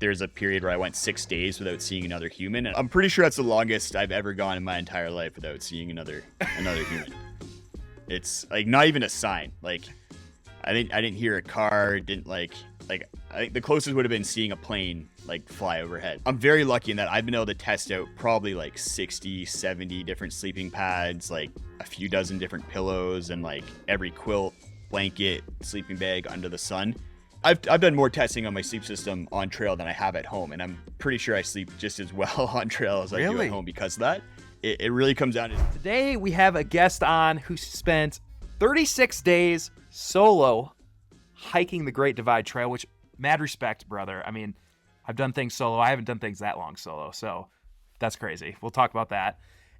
there's a period where I went 6 days without seeing another human. And I'm pretty sure that's the longest I've ever gone in my entire life without seeing another human. It's like not even a sign. Like I didn't hear a car, didn't like I think the closest would have been seeing a plane like fly overhead. I'm very lucky in that I've been able to test out probably like 60, 70 different sleeping pads, like a few dozen different pillows, and like every quilt, blanket, sleeping bag under the sun. I've done more testing on my sleep system on trail than I have at home, and I'm pretty sure I sleep just as well on trail as I do at home because of that. It really comes down to... Today we have a guest on who spent 36 days solo hiking the Great Divide Trail, which, mad respect, brother. I mean, I've done things solo. I haven't done things that long solo, so that's crazy. We'll talk about that.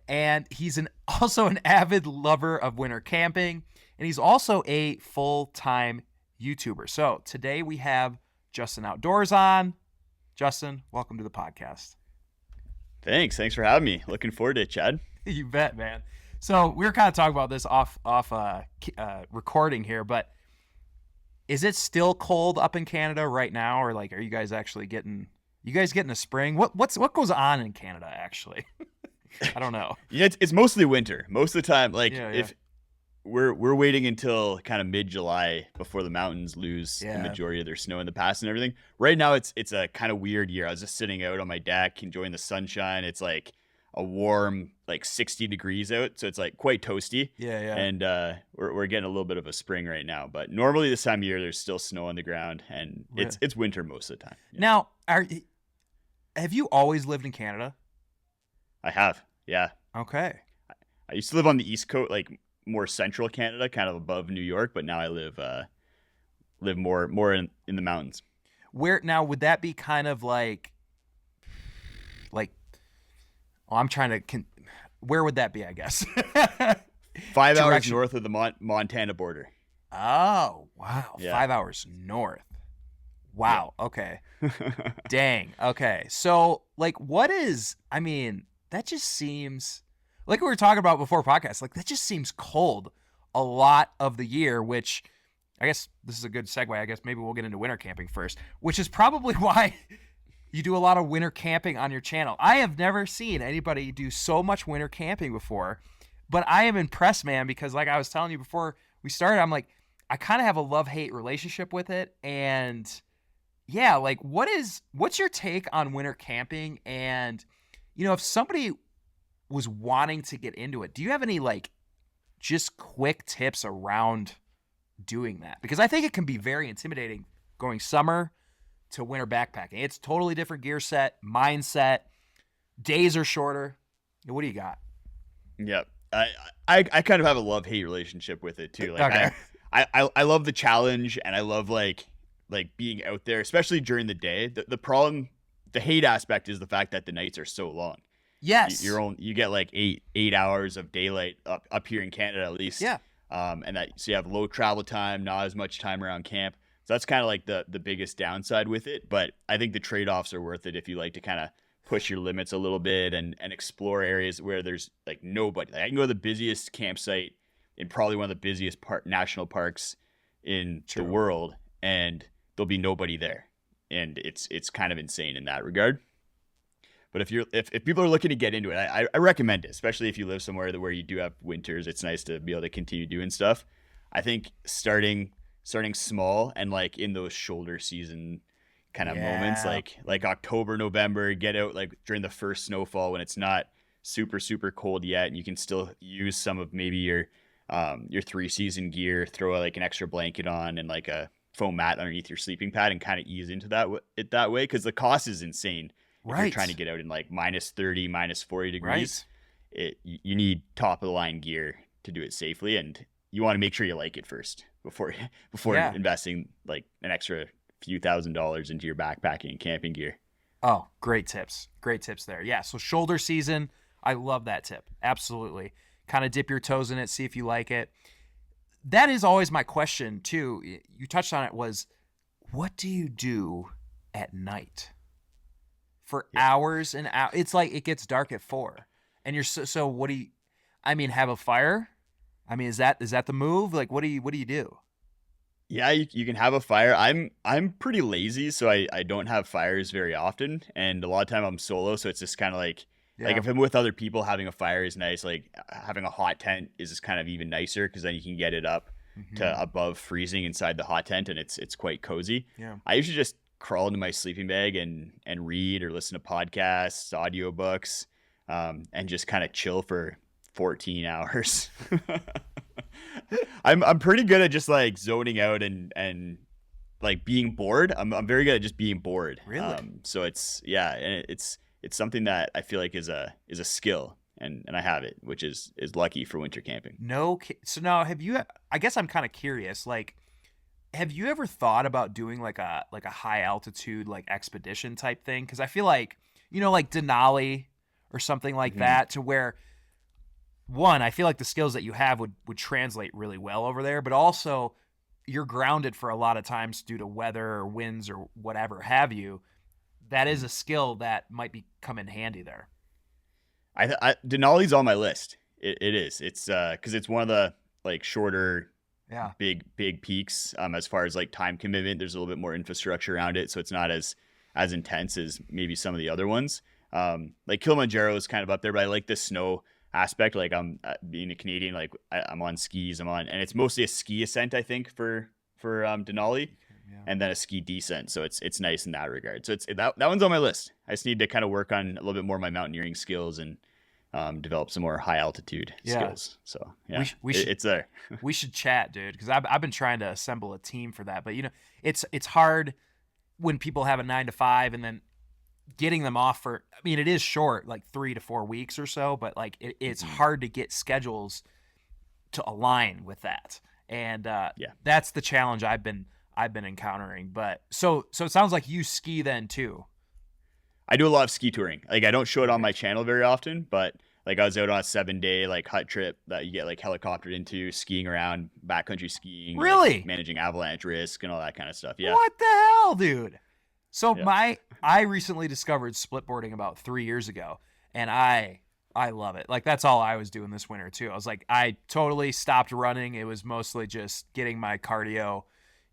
And he's also an avid lover of winter camping, and he's also a full-time YouTuber. So today we have Justin Outdoors on. Justin, welcome to the podcast. Thanks for having me. Looking forward to it, Chad. You bet, man. So we were kind of talking about this off recording here, but is it still cold up in Canada right now, or like are you guys actually getting a spring? What goes on in Canada actually? I don't know. Yeah, it's mostly winter. Most of the time, if we're waiting until kind of mid-July before the mountains lose the majority of their snow in the pass and everything. Right now, it's a kind of weird year. I was just sitting out on my deck enjoying the sunshine. It's like a warm, like 60 degrees out, so it's like quite toasty. Yeah. And we're getting a little bit of a spring right now. But normally this time of year, there's still snow on the ground, and it's winter most of the time. Yeah. Now, have you always lived in Canada? I have, yeah. Okay. I used to live on the East Coast, like more central Canada, kind of above New York, but now I live more in the mountains. Where now would that be kind of like I'm trying to where would that be, I guess? 5 hours north of the Montana border. Oh, wow. Yeah. 5 hours north. Wow. Yeah. Okay. Dang. Okay. So like that just seems like we were talking about before podcast, like that just seems cold a lot of the year, which I guess this is a good segue. I guess maybe we'll get into winter camping first, which is probably why you do a lot of winter camping on your channel. I have never seen anybody do so much winter camping before, but I am impressed, man, because like I was telling you before we started, I'm like, I kind of have a love-hate relationship with it. And yeah, like what's your take on winter camping? And, you know, if somebody was wanting to get into it, do you have any like just quick tips around doing that? Because I think it can be very intimidating going summer to winter backpacking. It's totally different gear set, mindset, days are shorter. What do you got? Yep. I kind of have a love-hate relationship with it too. Like okay. I love the challenge, and I love like being out there, especially during the day. The problem, the hate aspect is the fact that the nights are so long. Yes. You get like eight hours of daylight up here in Canada at least. Yeah. And so you have low travel time, not as much time around camp. So that's kind of like the biggest downside with it. But I think the trade-offs are worth it if you like to kind of push your limits a little bit and explore areas where there's like nobody. Like I can go to the busiest campsite in probably one of the busiest national parks in the world, and there'll be nobody there. And it's kind of insane in that regard. But if people are looking to get into it, I recommend it, especially if you live somewhere where you do have winters. It's nice to be able to continue doing stuff. I think starting small and like in those shoulder season kind of moments, like October, November, get out like during the first snowfall when it's not super, super cold yet, and you can still use some of maybe your 3-season gear, throw like an extra blanket on and like a foam mat underneath your sleeping pad and kind of ease into that way, because the cost is insane. If you're trying to get out in like minus 30, minus 40 degrees, you need top of the line gear to do it safely, and you want to make sure you like it first before investing like an extra few $1,000s into your backpacking and camping gear. Oh, great tips there. Yeah, so shoulder season, I love that tip. Absolutely. Kind of dip your toes in it, see if you like it. That is always my question too. You touched on it, was what do you do at night? For hours and hours. It's like it gets dark at 4. And you're so what do you have a fire? I mean, is that the move? Like what do you do? Yeah, you can have a fire. I'm pretty lazy, so I don't have fires very often, and a lot of time I'm solo, so it's just kind of like Yeah. if I'm with other people, having a fire is nice. Like having a hot tent is just kind of even nicer because then you can get it up Hmm. to above freezing inside the hot tent, and it's quite cozy. Yeah. I usually just crawl into my sleeping bag and read or listen to podcasts, audiobooks, and just kind of chill for 14 hours. I'm pretty good at just like zoning out and like being bored. I'm very good at just being bored. Really? So it's yeah, and it's something that I feel like is a skill, and I have it, which is lucky for winter camping. No. So now, have you? I guess I'm kind of curious. Like, have you ever thought about doing like a high altitude like expedition type thing? Because I feel like like Denali or something like Hmm. that, to where one, I feel like the skills that you have would translate really well over there, but also you're grounded for a lot of times due to weather or winds or whatever have you. That is a skill that might be come in handy there. Denali's on my list. It is. It's because it's one of the like shorter Yeah. big peaks as far as like time commitment. There's a little bit more infrastructure around it, so it's not as intense as maybe some of the other ones. Like Kilimanjaro is kind of up there, but I like the snow aspect. Like I'm being a Canadian, like I'm on skis. And it's mostly a ski ascent, I think, for Denali, Yeah. and then a ski descent. So it's nice in that regard. So that one's on my list. I just need to kind of work on a little bit more of my mountaineering skills and develop some more high altitude Yeah. skills. So yeah, We should it's there. we should chat, dude, because I've been trying to assemble a team for that, but it's hard when people have a 9 to 5 and then getting them off for. I mean, it is short, like 3 to 4 weeks or so, but like it's Mhm. hard to get schedules to align with that, and Yeah. that's the challenge I've been encountering. But so it sounds like you ski then too. I do a lot of ski touring. Like I don't show it on Okay. my channel very often, but like I was out on a 7 day like hut trip that you get like helicoptered into, skiing around, backcountry skiing, like Really? managing avalanche risk and all that kind of stuff. Yeah. What the hell, dude? So Yeah. I recently discovered splitboarding about 3 years ago, and I love it. Like that's all I was doing this winter too. I was like, I totally stopped running. It was mostly just getting my cardio,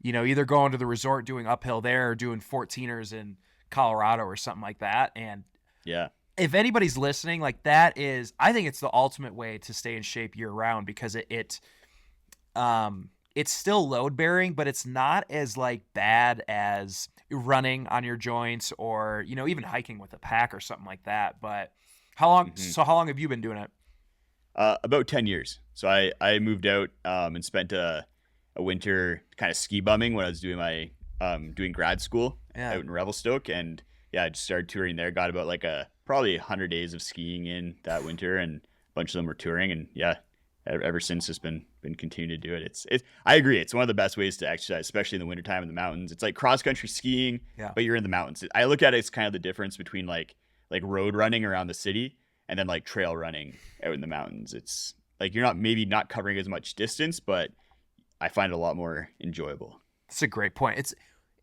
either going to the resort doing uphill there or doing 14ers in Colorado or something like that. And Yeah. if anybody's listening, like that is, I think it's the ultimate way to stay in shape year round, because it's still load bearing, but it's not as like bad as running on your joints or even hiking with a pack or something like that. But Hmm. how long have you been doing it? About 10 years. So I moved out and spent a winter kind of ski bumming when I was doing my doing grad school Yeah. out in Revelstoke, and yeah, I just started touring there. Got about like a probably 100 days of skiing in that winter, and a bunch of them were touring, and yeah, ever since it's been continuing to do it. It's I agree. It's one of the best ways to exercise, especially in the wintertime in the mountains. It's like cross country skiing, Yeah. but you're in the mountains. I look at it as kind of the difference between like road running around the city and then like trail running out in the mountains. It's like you're not maybe not covering as much distance, but I find it a lot more enjoyable. That's a great point.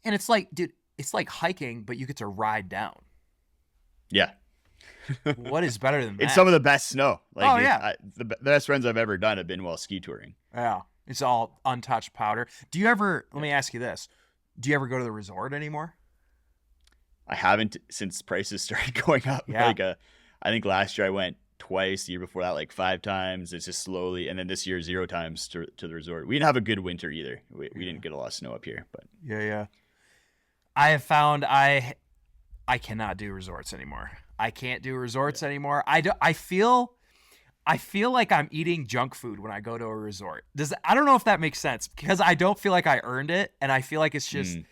It's like, dude, it's like hiking, but you get to ride down. Yeah. What is better than It's that? some of the best snow. Like Oh yeah. the best friends I've ever done have been while ski touring. Yeah. It's all untouched powder. Do you ever, let me ask you this. Do you ever go to the resort anymore? I haven't since prices started going up. Yeah. Like I think last year I went twice. The year before that, like 5 times. It's just slowly, and then this year 0 times to the resort. We didn't have a good winter either. We didn't get a lot of snow up here, but Yeah, yeah. I have found I cannot do resorts anymore. I can't do resorts anymore. I feel like I'm eating junk food when I go to a resort. I don't know if that makes sense, because I don't feel like I earned it, and I feel like it's just. mm,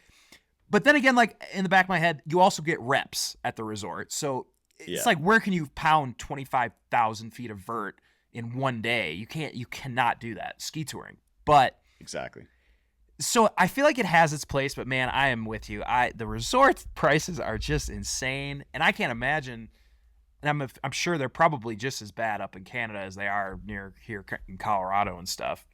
But then again, like in the back of my head, you also get reps at the resort, so it's yeah, like, where can you pound 25,000 feet of vert in one day? You can't. You cannot do that ski touring. But exactly. so I feel like it has its place, but man, I am with you. The resort prices are just insane, and I can't imagine. And I'm sure they're probably just as bad up in Canada as they are near here in Colorado and stuff.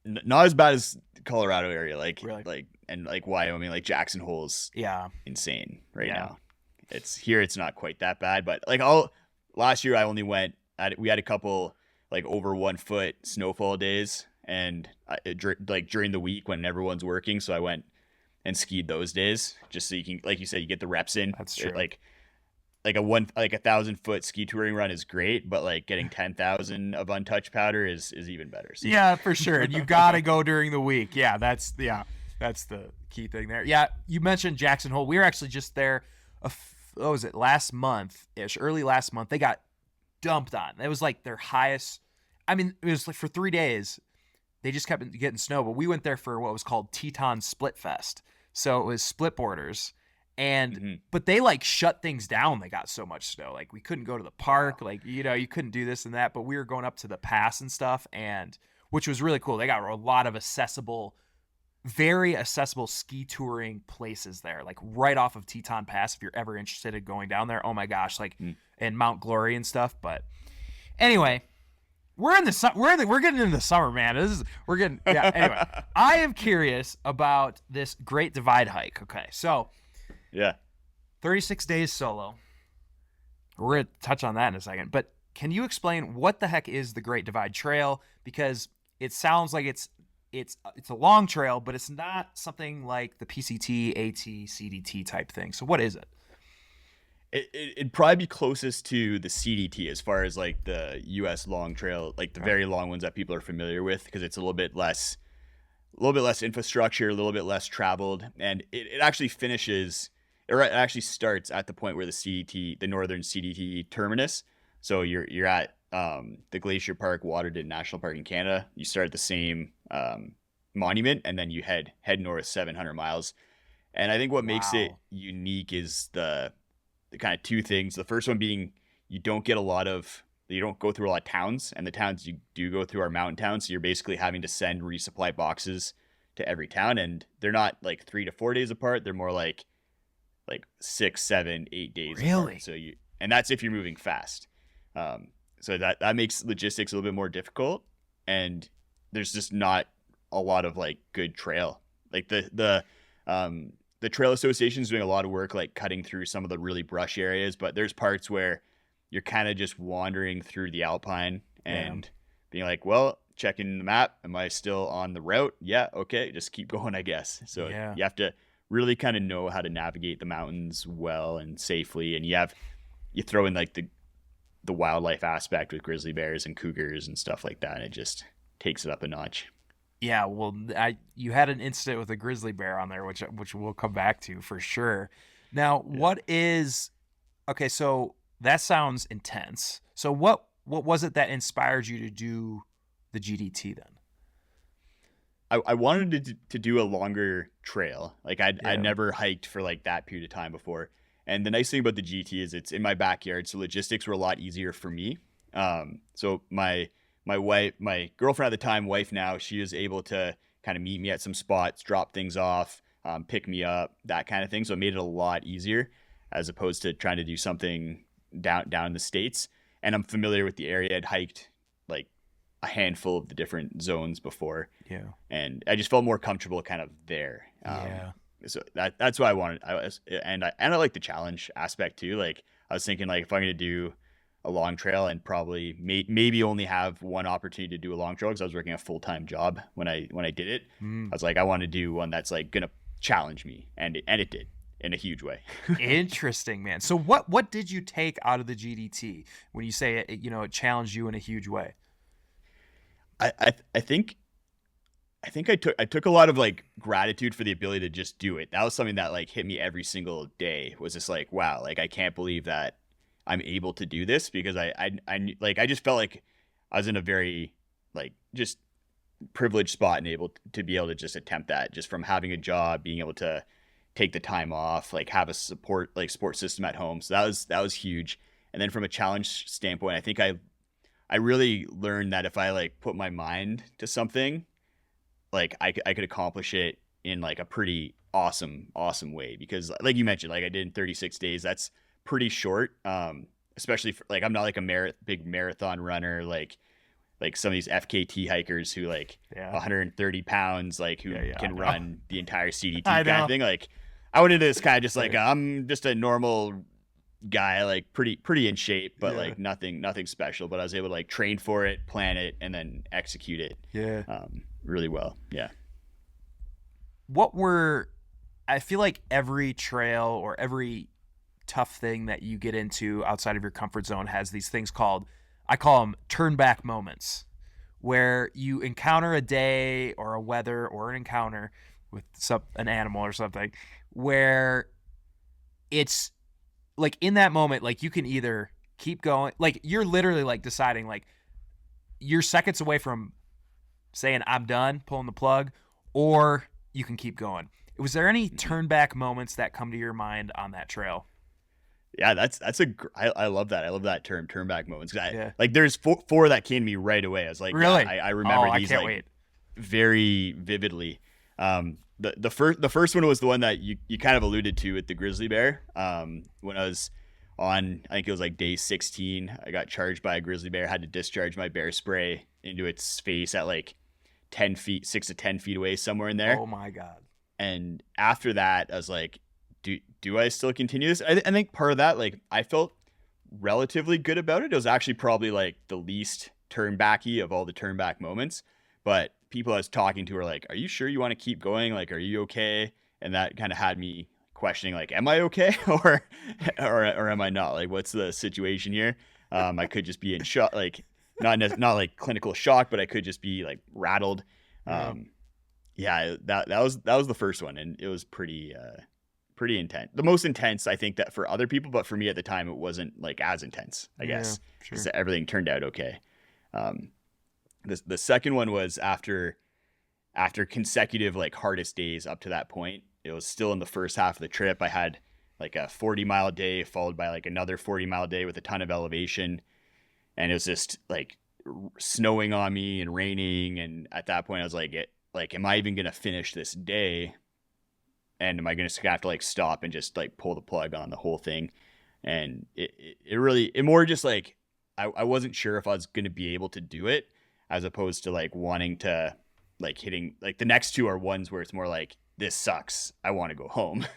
Not as bad as the Colorado area, Really? and like Wyoming, like Jackson Hole's Yeah. insane right Yeah. now. It's here, it's not quite that bad, but like all last year I only went we had a couple like over 1 foot snowfall days, and like during the week when everyone's working. So I went and skied those days just so you can, like you said, you get the reps in. That's true. Like a 1,000-foot ski touring run is great, but like getting 10,000 of untouched powder is even better. So. Yeah, for sure. And you got to go during the week. Yeah, that's the key thing there. Yeah, you mentioned Jackson Hole. We were actually just there. What was it? Last month-ish, early last month. They got dumped on. It was like their highest. I mean, it was like for 3 days. They just kept getting snow, but we went there for what was called Teton Split Fest. So it was split borders. And but they like shut things down. They got so much snow. Like we couldn't go to the park. Like, you know, you couldn't do this and that. But we were going up to the pass and stuff, and which was really cool. They got a lot of very accessible ski touring places there, like right off of Teton Pass. If you're ever interested in going down there, oh my gosh, like in Mount Glory and stuff. But anyway, we're getting into the summer, man. Anyway, I am curious about this Great Divide hike. Okay, so. Yeah. 36 days solo. We're going to touch on that in a second. But can you explain what the heck is the Great Divide Trail? Because it sounds like it's a long trail, but it's not something like the PCT, AT, CDT type thing. So what is it? It'd probably be closest to the CDT as far as like the US long trail, like the very long ones that people are familiar with, because it's a little bit less infrastructure, a little bit less traveled. And it actually finishes... It actually starts at the point where the northern CDT terminus. So you're at the Glacier Park Waterton National Park in Canada. You start at the same monument, and then you head north 700 miles. And I think what makes it unique is the kind of two things. The first one being you don't go through a lot of towns, and the towns you do go through are mountain towns. So you're basically having to send resupply boxes to every town, and they're not like 3 to 4 days apart. They're more like 6, 7, 8 days. Really? Apart. And that's if you're moving fast. So that makes logistics a little bit more difficult, and there's just not a lot of like good trail. Like the Trail Association is doing a lot of work like cutting through some of the really brush areas, but there's parts where you're kind of just wandering through the Alpine and being like, well, checking the map, am I still on the route? Yeah, okay, just keep going, I guess. So you have to really kind of know how to navigate the mountains well and safely, and you throw in like the wildlife aspect with grizzly bears and cougars and stuff like that, and it just takes it up a notch. Yeah, well, you had an incident with a grizzly bear on there, which we'll come back to for sure. Now, okay, so that sounds intense. So what was it that inspired you to do the GDT then? I wanted to do a longer trail. Like I'd never hiked for like that period of time before. And the nice thing about the GT is it's in my backyard, so logistics were a lot easier for me. So my girlfriend at the time, wife now, she is able to kind of meet me at some spots, drop things off, pick me up, that kind of thing. So it made it a lot easier as opposed to trying to do something down in the States. And I'm familiar with the area. I'd hiked like a handful of the different zones before. Yeah. And I just felt more comfortable kind of there. So that's why I wanted. I like the challenge aspect too. Like I was thinking, like if I'm going to do a long trail and probably maybe only have one opportunity to do a long trail, because I was working a full-time job when I did it. I was like, I want to do one that's like going to challenge me, and it did in a huge way. Interesting, man. So what did you take out of the GDT when you say it challenged you in a huge way? I think I took a lot of like gratitude for the ability to just do it. That was something that like hit me every single day. Was just like, wow, like I can't believe that I'm able to do this, because I just felt like I was in a very like just privileged spot and able to be able to just attempt that, just from having a job, being able to take the time off, like have a support system at home. So that was huge. And then from a challenge standpoint, I think I really learned that if I like put my mind to something, like I could accomplish it in like a pretty awesome way, because like you mentioned, like I did in 36 days. That's pretty short. Especially for, like, I'm not like a big marathon runner, like some of these FKT hikers who like 130 pounds, like who can run the entire CDT kind of thing. Like I went into this kind of just like, I'm just a normal guy, like pretty in shape, but Yeah. like nothing special. But I was able to like train for it, plan it, and then execute it Yeah. really well. Yeah. What were I feel like every trail or every tough thing that you get into outside of your comfort zone has these things called, I call them turn back moments, where you encounter a day or a weather or an encounter with an animal or something where it's like in that moment, like you can either keep going, like you're literally like deciding like you're seconds away from saying I'm done, pulling the plug, or you can keep going. Was there any Mhm. turn back moments that come to your mind on that trail? Yeah, I love that. I love that term, turn back moments. 'Cause Yeah. like there's four that came to me right away. I was like, yeah, Really? I Oh, remember I these can't like wait. very vividly. The first one was the one that you kind of alluded to with the grizzly bear. When I was on, I think it was like day 16, I got charged by a grizzly bear. Had to discharge my bear spray into its face at like 10 feet, 6 to 10 feet away, somewhere in there. Oh my god. And after that, I was like, do I still continue this? I think part of that, like, I felt relatively good about it. It was actually probably like the least turn backy of all the turn back moments. But people I was talking to were like, "Are you sure you want to keep going? Like, are you okay?" And that kind of had me questioning, like, "Am I okay, or am I not? Like, what's the situation here?" I could just be in shock, like not like clinical shock, but I could just be like rattled. Yeah. Um, yeah, that was the first one, and it was pretty intense. The most intense, I think, that for other people, but for me at the time, it wasn't like as intense, I Yeah. guess, because Sure. everything turned out okay. Um, the second one was after consecutive like hardest days up to that point. It was still in the first half of the trip. I had like a 40-mile day followed by like another 40-mile day with a ton of elevation, and it was just like snowing on me and raining. And at that point, I was like, am I even gonna finish this day? And am I gonna have to like stop and just like pull the plug on the whole thing? And it really, it more just like I wasn't sure if I was gonna be able to do it, as opposed to like wanting to like hitting, like the next two are ones where it's more like, this sucks, I want to go home.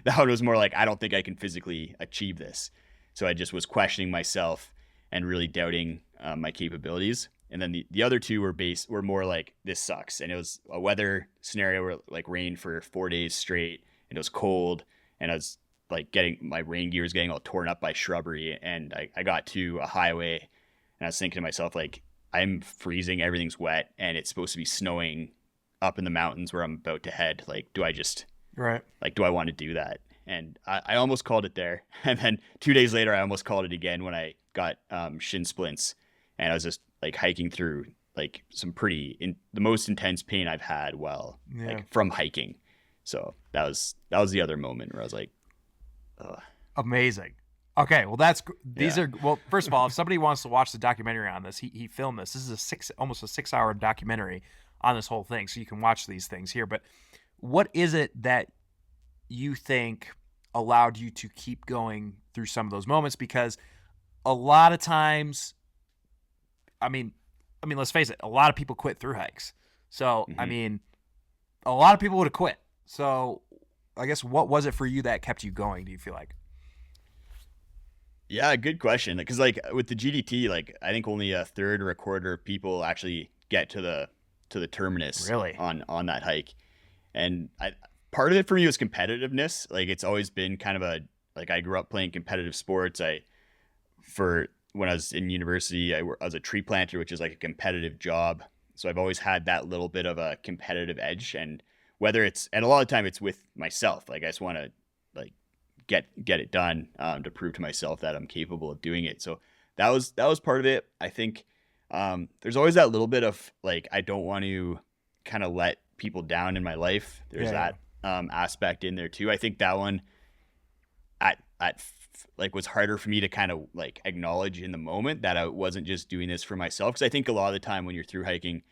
That one was more like, I don't think I can physically achieve this. So I just was questioning myself and really doubting my capabilities. And then the other two were more like, this sucks. And it was a weather scenario where like rain for 4 days straight, and it was cold, and I was like getting my rain gear was getting all torn up by shrubbery. And I got to a highway, and I was thinking to myself, like, I'm freezing, everything's wet, and it's supposed to be snowing up in the mountains where I'm about to head. Like, Right. do I want to do that? And I almost called it there. And then 2 days later, I almost called it again when I got shin splints, and I was just like hiking through like the most intense pain I've had while Yeah. like from hiking. So that was the other moment where I was like, ugh. Amazing. Okay, well these Yeah. are well. First of all, if somebody wants to watch the documentary on this, he filmed this. This is almost a 6 hour documentary on this whole thing, so you can watch these things here. But what is it that you think allowed you to keep going through some of those moments? Because a lot of times, I mean, let's face it, a lot of people quit through hikes. So I Hmm. mean, a lot of people would have quit. So I guess what was it for you that kept you going? Do you feel like? Yeah, good question. Because like with the GDT, like I think only a third or a quarter of people actually get to the terminus Really? on that hike. And part of it for me was competitiveness. Like it's always been kind of a, like I grew up playing competitive sports. For when I was in university, I was a tree planter, which is like a competitive job. So I've always had that little bit of a competitive edge. And and a lot of the time it's with myself. Like I just want to like get it done, to prove to myself that I'm capable of doing it. So that was part of it. I think there's always that little bit of like, I don't want to kind of let people down in my life. There's Yeah, yeah. that aspect in there too. I think that one like was harder for me to kind of like acknowledge in the moment, that I wasn't just doing this for myself. Because I think a lot of the time when you're through hiking,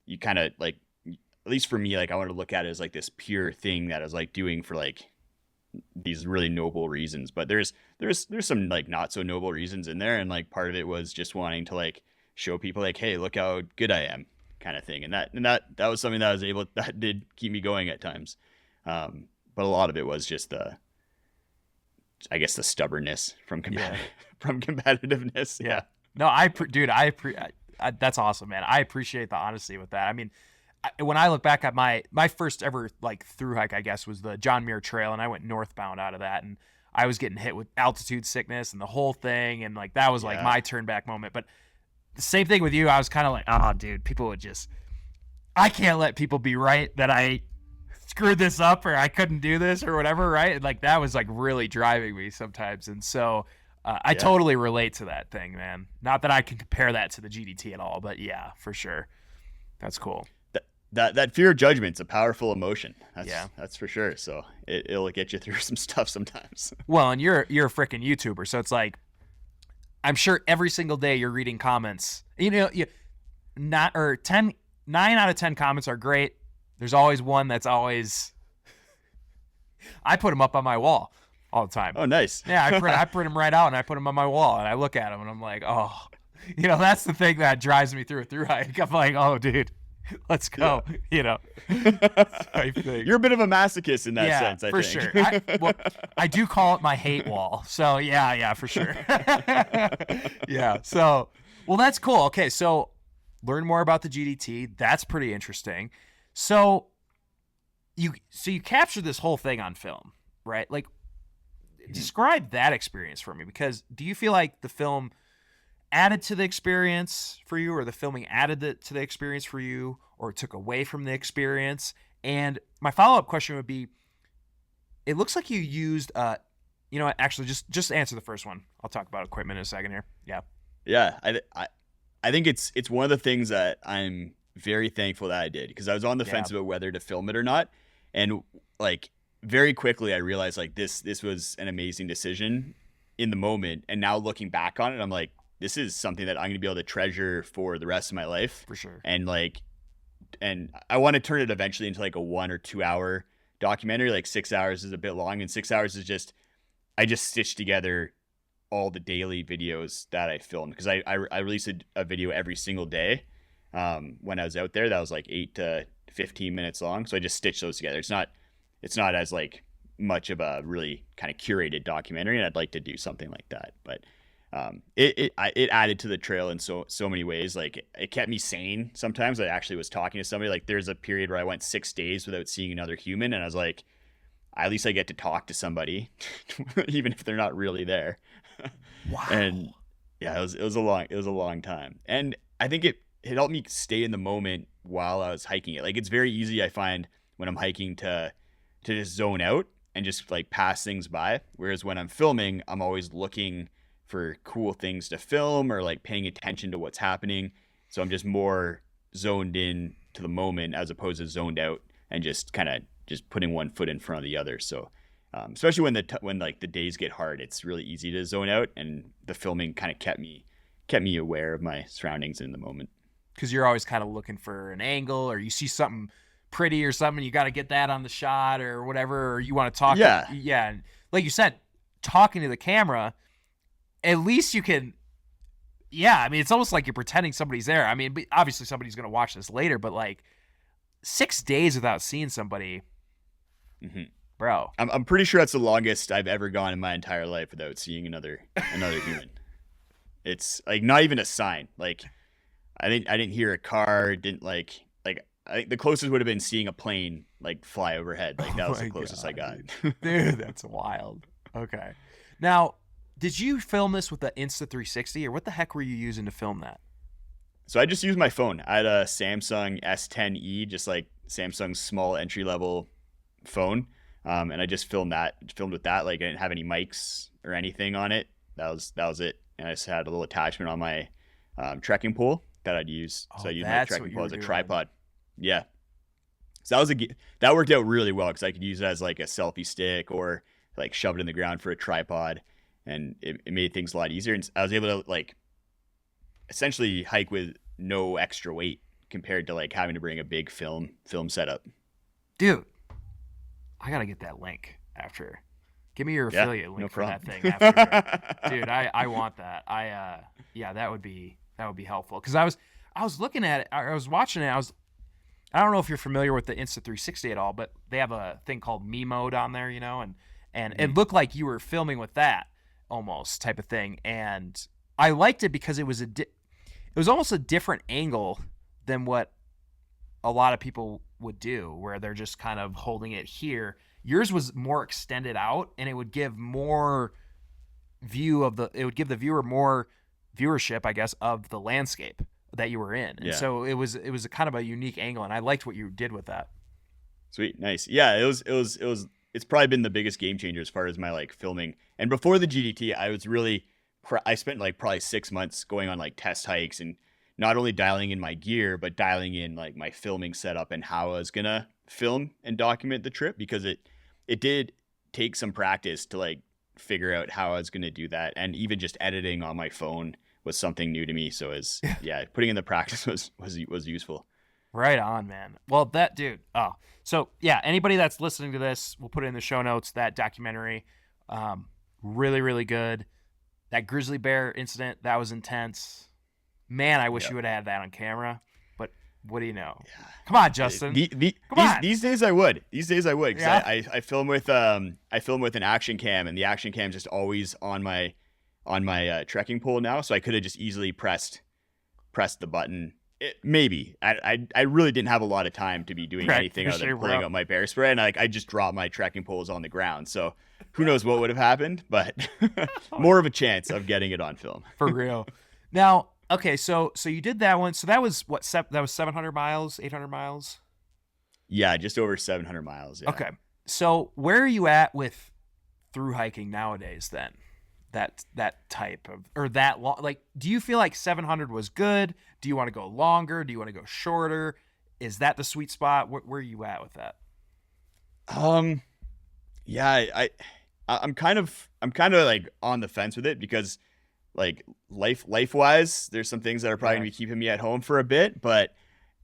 you kind of like, at least for me, like I want to look at it as like this pure thing that I was like doing for like these really noble reasons. But there's some like not so noble reasons in there, and like part of it was just wanting to like show people like, hey, look how good I am, kind of thing. And that was something that did keep me going at times. But a lot of it was just I guess the stubbornness from from competitiveness. Yeah. No, dude, that's awesome, man. I appreciate the honesty with that. I mean, when I look back at my first ever like through hike, I guess, was the John Muir Trail, and I went northbound out of that, and I was getting hit with altitude sickness and the whole thing, and like that was like my turn back moment. But the same thing with you, I was kind of like, oh, dude, people would I can't let people be right that I screwed this up or I couldn't do this or whatever, right? And like that was like really driving me sometimes, and so I totally relate to that thing, man. Not that I can compare that to the GDT at all, but yeah, for sure, that's cool. That fear of judgment's a powerful emotion. That's for sure. So it'll get you through some stuff sometimes. Well, and you're a freaking YouTuber, so it's like I'm sure every single day you're reading comments. You know, 9 out of 10 comments are great. There's always one that's always. I put them up on my wall all the time. Oh, nice. Yeah, I print them right out and I put them on my wall and I look at them and I'm like, oh, that's the thing that drives me through a through hike. I'm like, oh, dude. Let's go, You're a bit of a masochist in that sense, I think. For sure. I do call it my hate wall. So, yeah, for sure. Yeah. So, well, that's cool. Okay, so learn more about the GDT. That's pretty interesting. So you captured this whole thing on film, right? Like, describe that experience for me, because do you feel like the film added to the experience for you, or the filming added to the experience for you, or took away from the experience? And my follow-up question would be, it looks like you used actually just answer the first one. I'll talk about equipment in a second here. Yeah, I think it's one of the things that I'm very thankful that I did, because I was on the fence about whether to film it or not, and like very quickly I realized like this was an amazing decision in the moment, and now looking back on it, I'm like, this is something that I'm going to be able to treasure for the rest of my life. For sure. And I want to turn it eventually into like a 1 or 2 hour documentary. Like 6 hours is a bit long, and 6 hours is I just stitched together all the daily videos that I filmed, because I released a video every single day when I was out there that was like 8 to 15 minutes long. So I just stitched those together. It's not as like much of a really kind of curated documentary, and I'd like to do something like that. But it added to the trail in so many ways. Like, it kept me sane. Sometimes I actually was talking to somebody. Like, there's a period where I went 6 days without seeing another human, and I was like, at least I get to talk to somebody, even if they're not really there. Wow. And yeah, it was a long time, and I think it helped me stay in the moment while I was hiking it. Like, it's very easy, I find, when I'm hiking to just zone out and just like pass things by, whereas when I'm filming, I'm always looking for cool things to film or like paying attention to what's happening. So I'm just more zoned in to the moment as opposed to zoned out and just kind of just putting one foot in front of the other. So especially when like the days get hard, it's really easy to zone out, and the filming kind of kept me aware of my surroundings in the moment. Because you're always kind of looking for an angle, or you see something pretty or something, you got to get that on the shot or whatever, or you want to talk. Yeah. And like you said, talking to the camera, at least you can, I mean, it's almost like you're pretending somebody's there. I mean, obviously somebody's going to watch this later, but like 6 days without seeing somebody, bro. I'm pretty sure that's the longest I've ever gone in my entire life without seeing another human. It's like not even a sign. Like, I didn't hear a car, didn't like I think the closest would have been seeing a plane like fly overhead. Like, that was the closest I got. Dude, that's wild. Okay. Now, did you film this with the Insta360, or what the heck were you using to film that? So I just used my phone. I had a Samsung S10e, just like Samsung's small entry-level phone. And I just filmed with that. Like, I didn't have any mics or anything on it. That was it. And I just had a little attachment on my trekking pole that I'd use. So I used my trekking pole as a tripod. Yeah. So that worked out really well, because I could use it as like a selfie stick or like shove it in the ground for a tripod, and it made things a lot easier. And I was able to like essentially hike with no extra weight compared to like having to bring a big film setup. Dude, I gotta get that link after. Give me your affiliate link for that thing after. Dude, I want that. That would be helpful, because I was looking at it. I was watching it. I don't know if you're familiar with the Insta360 at all, but they have a thing called Me Mode on there, and and it looked like you were filming with that almost type of thing. And I liked it because it was it was almost a different angle than what a lot of people would do, where they're just kind of holding it here. Yours was more extended out, and it would give more it would give the viewer more viewership, I guess, of the landscape that you were in. And so it was a kind of a unique angle, and I liked what you did with that. Sweet. Nice. Yeah, it's probably been the biggest game changer as far as my like filming. And before the GDT, I spent like probably 6 months going on like test hikes and not only dialing in my gear, but dialing in like my filming setup and how I was gonna film and document the trip, because it did take some practice to like figure out how I was gonna do that. And even just editing on my phone was something new to me. So putting in the practice was useful. Right on, man. Well, that dude. Oh, so yeah, anybody that's listening to this, we'll put it in the show notes. That documentary, really, really good. That grizzly bear incident, that was intense. Man, I wish you would have had that on camera. But what do you know? Yeah. Come on, Justin. These days I would. Because I film with an action cam, and the action cam is just always on my trekking pole now. So I could have just easily pressed the button. Maybe I really didn't have a lot of time to be doing anything other than pulling out my bear spray, and like I just dropped my trekking poles on the ground. So who knows what would have happened, but more of a chance of getting it on film. For real. Now, okay, so you did that one. So that was what? That was 700 miles, 800 miles. Yeah, just over 700 miles. Yeah. Okay, so where are you at with through hiking nowadays? Then that type of, or that long, like, do you feel like 700 was good? Do you want to go longer? Do you want to go shorter? Is that the sweet spot? Where are you at with that? Yeah, I'm kind of like on the fence with it, because like life wise, there's some things that are probably gonna be keeping me at home for a bit, but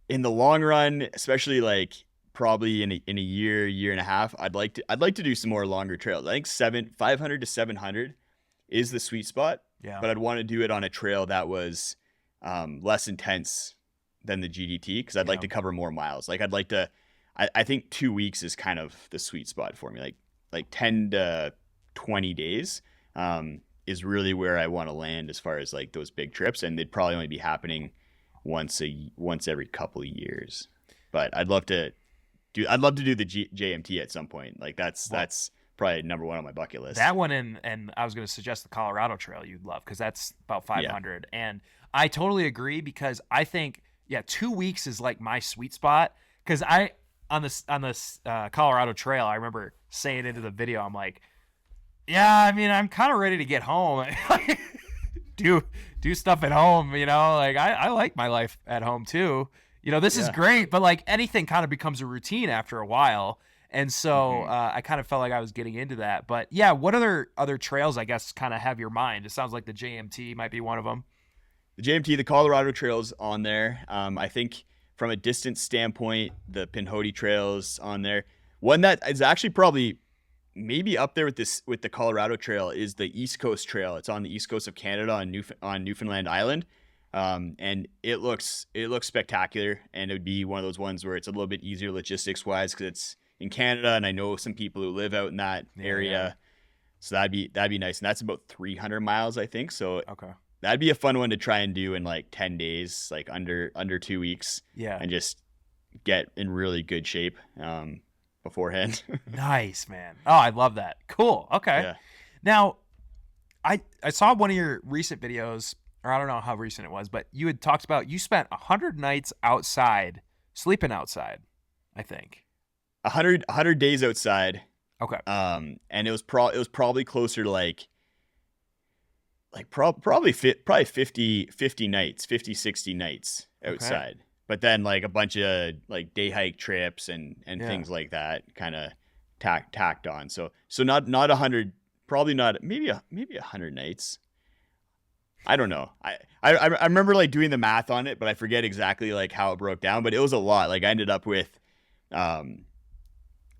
in the long run, especially like probably in a year and a half, I'd like to do some more longer trails. I think 500 to 700 is the sweet spot. Yeah. But I'd want to do it on a trail that was less intense than the GDT, because I'd like to cover more miles. Like I think 2 weeks is kind of the sweet spot for me. Like 10 to 20 days is really where I want to land as far as like those big trips, and they'd probably only be happening once every couple of years. But I'd love to do the JMT at some point. Like that's probably number one on my bucket list. That one, and I was going to suggest the Colorado Trail you'd love, because that's about 500. Yeah. And I totally agree, because I think 2 weeks is like my sweet spot. Because on this Colorado Trail, I remember saying into the video, I'm like, yeah, I mean, I'm kind of ready to get home. do stuff at home, like I like my life at home too. This is great, but like anything kind of becomes a routine after a while. And so I kind of felt like I was getting into that. But yeah, what other trails, I guess, kind of have your mind? It sounds like the JMT might be one of them. The JMT, the Colorado Trail's on there. I think from a distance standpoint, the Pinhoti Trail's on there. One that is actually probably maybe up there with the Colorado Trail is the East Coast Trail. It's on the East Coast of Canada on Newfoundland Island. And it looks spectacular, and it would be one of those ones where it's a little bit easier logistics wise, because it's in Canada, and I know some people who live out in that area. Yeah. So that'd be nice. And that's about 300 miles, I think. So that'd be a fun one to try and do in like 10 days, like under 2 weeks. Yeah. And just get in really good shape beforehand. Nice, man. Oh, I love that. Cool. Okay. Yeah. Now, I saw one of your recent videos, or I don't know how recent it was, but you had talked about you spent 100 nights outside, sleeping outside, I think. 100 days outside. Okay. And it was probably closer to probably 50 nights, 50, 60 nights outside. Okay. But then like a bunch of like day hike trips and things like that kind of tacked on. So not 100, probably not, maybe 100 nights. I don't know. I remember like doing the math on it, but I forget exactly like how it broke down, but it was a lot. Like I ended up with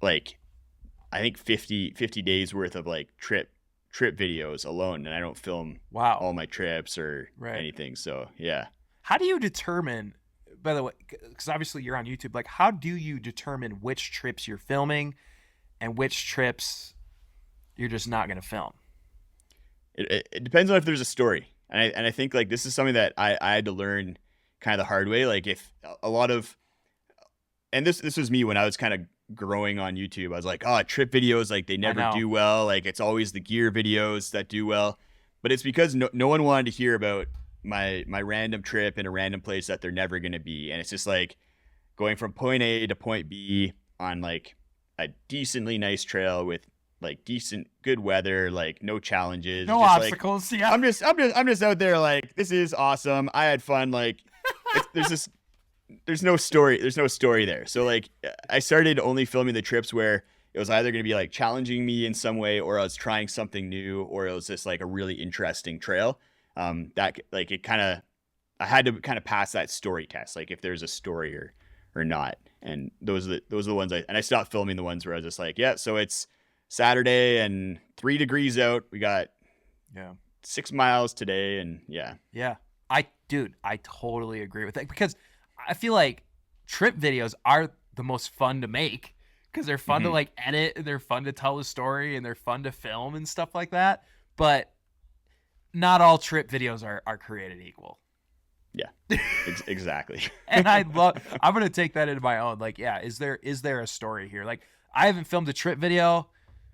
like I think 50 days worth of like trip videos alone, and I don't film all my trips or anything. So yeah. How do you determine, by the way, because obviously you're on YouTube, like how do you determine which trips you're filming and which trips you're just not going to film. It depends on if there's a story. And I think like this is something that I had to learn kind of the hard way. Like if a lot of, and this was me when I was kind of growing on YouTube. I was like, oh, trip videos, like they I never know. do well. Like it's always the gear videos that do well. But it's because no one wanted to hear about my random trip in a random place that they're never going to be. And it's just like going from point A to point B on like a decently nice trail with like decent good weather, like no challenges, No just like obstacles. Yeah. I'm just out there like this is awesome. I had fun. Like there's no story. There's no story there. So like I started only filming the trips where it was either going to be like challenging me in some way, or I was trying something new, or it was just like a really interesting trail. That like it kind of, I had to kind of pass that story test, like if there's a story or not. And those are the ones I stopped filming the ones where I was just like, yeah, so it's Saturday and 3 degrees out. We got Yeah. 6 miles today, and yeah. Yeah. I totally agree with that, because I feel like trip videos are the most fun to make, because they're fun to like edit, and they're fun to tell a story, and they're fun to film and stuff like that. But not all trip videos are created equal. Yeah, exactly. And I'm going to take that into my own. Like, yeah, is there a story here? Like, I haven't filmed a trip video,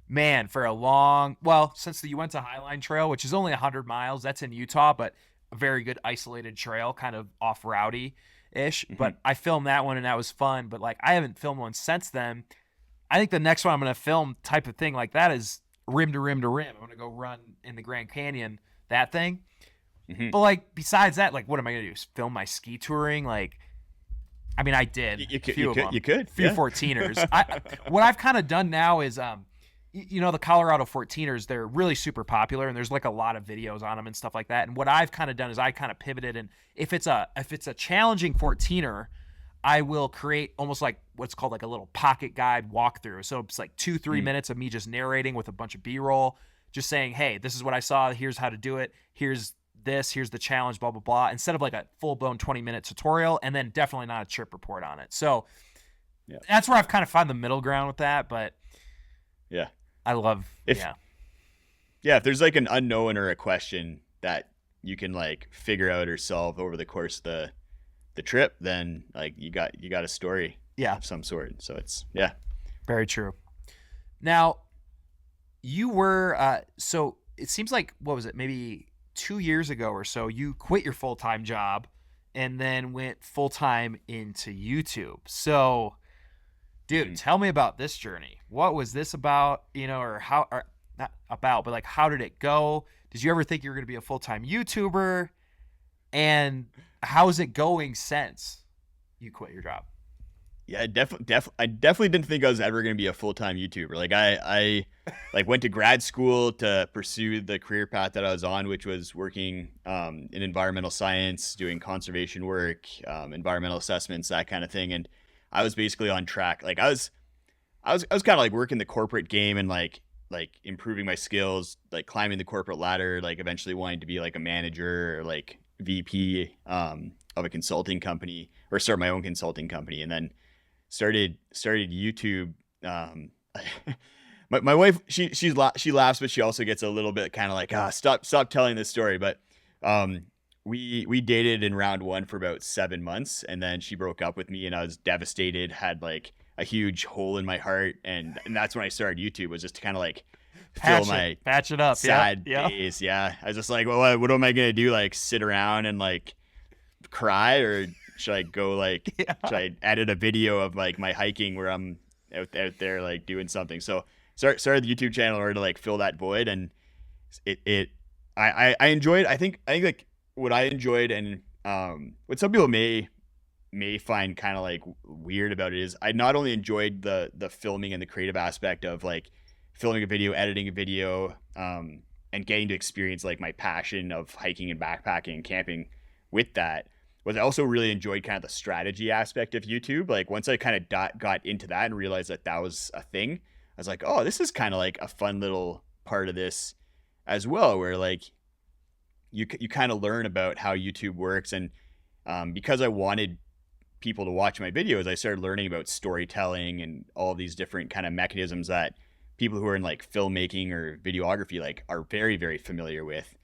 man, for a since you went to Highline Trail, which is only 100 miles. That's in Utah, but a very good isolated trail, kind of off rowdy ish. But I filmed that one and that was fun. But like, I haven't filmed one since then. I think the next one I'm going to film type of thing like that is rim to rim to rim. I'm going to go run in the Grand Canyon, that thing. But like, besides that, like, what am I going to do? Film my ski touring? Like, I mean, I did You a few of them. You could. A few 14ers. What I've kind of done now is, the Colorado 14ers, they're really super popular, and there's like a lot of videos on them and stuff like that. And what I've kind of done is I kind of pivoted, and if it's a challenging 14er, I will create almost like what's called like a little pocket guide walkthrough. So it's like 2-3 minutes of me just narrating with a bunch of B-roll, just saying, hey, this is what I saw. Here's how to do it. Here's the challenge, blah, blah, blah, instead of like a full-blown 20-minute tutorial, and then definitely not a trip report on it. So that's where I've kind of found the middle ground with that, but yeah, I love, if there's like an unknown or a question that you can like figure out or solve over the course of the trip, then like you got a story of some sort. So it's, very true. Now, you were, so it seems like, what was it, maybe 2 years ago or so, you quit your full-time job and then went full-time into YouTube. So, dude, tell me about this journey. What was this about, or how, or not about, but like, how did it go? Did you ever think you were going to be a full-time YouTuber? And how is it going since you quit your job? Yeah, I definitely didn't think I was ever going to be a full-time YouTuber. Like I like went to grad school to pursue the career path that I was on, which was working in environmental science, doing conservation work, environmental assessments, that kind of thing. And I was basically on track. Like I was kind of like working the corporate game and like improving my skills, like climbing the corporate ladder, like eventually wanting to be like a manager or like VP of a consulting company, or start my own consulting company. And then started YouTube. My wife, she laughs, but she also gets a little bit kind of like, stop telling this story. But we dated in round one for about 7 months, and then she broke up with me, and I was devastated, had like a huge hole in my heart, and that's when I started YouTube, was just to kind of like fill my patch it up sad days. Yeah, I was just like, well, what am I gonna do? Like sit around and like cry, or should I go like should I edit a video of like my hiking where I'm out there like doing something? So started the YouTube channel in order to like fill that void, and I enjoyed. I think like what I enjoyed, and what some people may find kind of like weird about it, is I not only enjoyed the filming and the creative aspect of like filming a video, editing a video, and getting to experience like my passion of hiking and backpacking and camping with that, was I also really enjoyed kind of the strategy aspect of YouTube. Like once I kind of got into that and realized that was a thing, I was like, oh, this is kind of like a fun little part of this as well, where like you kind of learn about how YouTube works. And because I wanted people to watch my videos, I started learning about storytelling and all these different kind of mechanisms that people who are in like filmmaking or videography like are very, very familiar with.